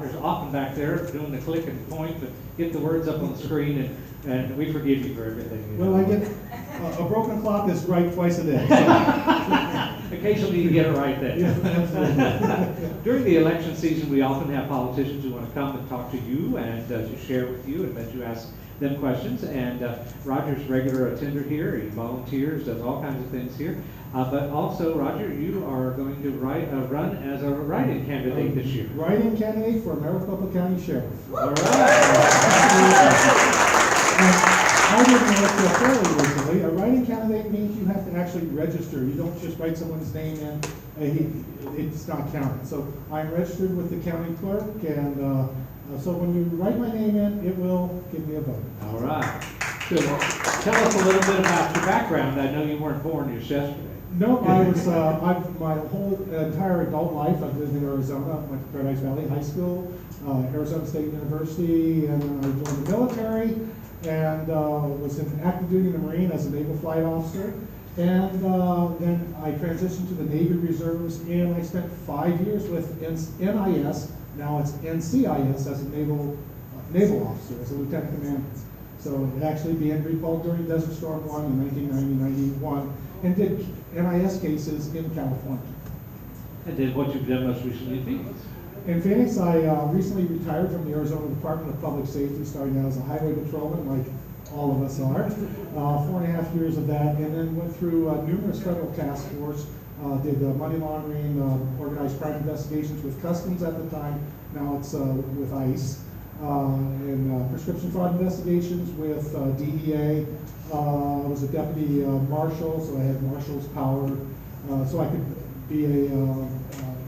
Roger's often back there doing the click and point to get the words up on the screen, and we forgive you for everything. Well, I get, a broken clock is right twice a day. So. Occasionally you get it right then. Yeah, absolutely. During the election season, we often have politicians who want to come and talk to you and to share with you and let you ask them questions. And Roger's regular attender here. He volunteers, does all kinds of things here. But also, Roger, you are going to run as a write-in candidate this year. Write-in candidate for Maricopa County Sheriff. All right. I didn't know this fairly recently. A write-in candidate means you have to actually register. You don't just write someone's name in. It's not counted. So I'm registered with the county clerk, and so when you write my name in, it will give me a vote. All right. So tell us a little bit about your background. I know you weren't born just yesterday. No, I was, my whole entire adult life, I've lived in Arizona. I went to Paradise Valley High School, Arizona State University, and then I joined the military, and was in active duty in the Marine as a naval flight officer. And then I transitioned to the Navy Reserves, and I spent 5 years with NIS, now it's NCIS, as a naval officer, as a lieutenant commander. So it actually began recalled during Desert Storm 1 in 1990-91, and did NIS cases in California. And then what you've done most recently in Phoenix. In Phoenix, I recently retired from the Arizona Department of Public Safety, starting out as a highway patrolman, like all of us are. 4.5 years of that, and then went through numerous federal task force, did money laundering, organized crime investigations with Customs at the time, now it's with ICE, and prescription fraud investigations with DEA. I was a deputy marshal, so I had marshal's power, so I could be a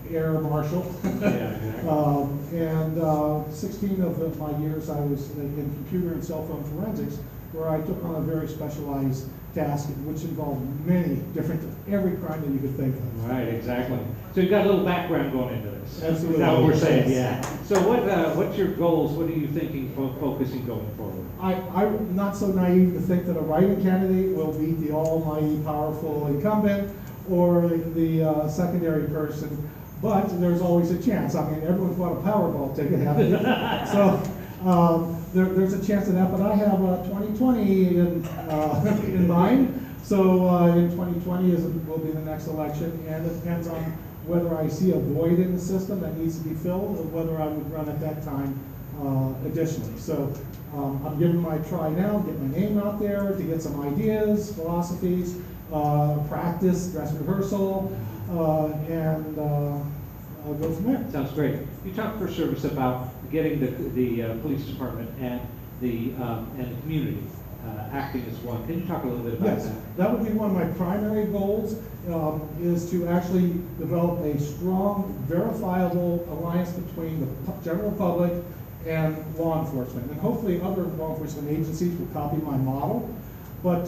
air marshal. Yeah, exactly. And 16 of my years I was in computer and cell phone forensics, where I took on a very specialized task, which involved every crime that you could think of. Right, exactly. So you've got a little background going into this. Absolutely. That's what we're saying, yeah. So what's your goals? What are you thinking focusing going forward? I'm not so naive to think that a write-in candidate will beat the almighty powerful incumbent or the secondary person, but there's always a chance. I mean, everyone's bought a Powerball ticket, haven't you? So there's a chance of that, but I have 2020 in mind. So in 2020 will be the next election, and it depends on whether I see a void in the system that needs to be filled, or whether I would run at that time additionally. So I'm giving my try now, get my name out there, to get some ideas, philosophies, practice, dress rehearsal, and I'll go from there. Sounds great. You talked for service about getting the police department and the community acting as one. Can you talk a little bit about that? That would be one of my primary goals, is to actually develop a strong, verifiable alliance between the general public and law enforcement. And hopefully other law enforcement agencies will copy my model. But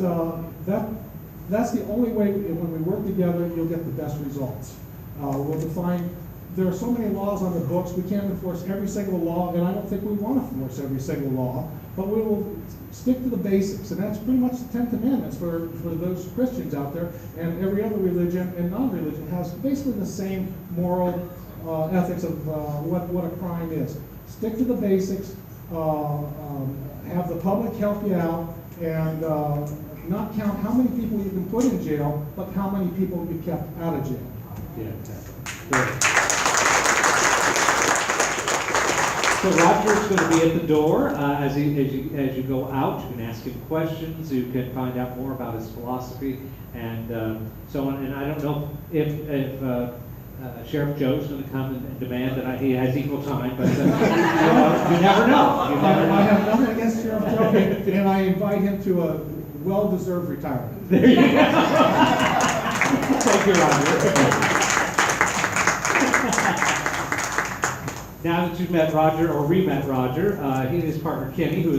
that's the only way, when we work together, you'll get the best results. We'll define, there are so many laws on the books, we can't enforce every single law, and I don't think we want to enforce every single law, but we will stick to the basics, and that's pretty much the 10 Commandments for those Christians out there, and every other religion and non-religion has basically the same moral ethics of what a crime is. Stick to the basics, have the public help you out, and not count how many people you can put in jail, but how many people you kept out of jail. Yeah, exactly. Great. So Roger's going to be at the door as you go out. You can ask him questions. You can find out more about his philosophy and so on. And I don't know if Sheriff Joe's going to come and demand that he has equal time, but you never know. I have nothing against Sheriff Joe, and I invite him to a well-deserved retirement. There you go. Thank you, Roger. Now that you've met Roger, or re-met Roger, he and his partner Kenny, who is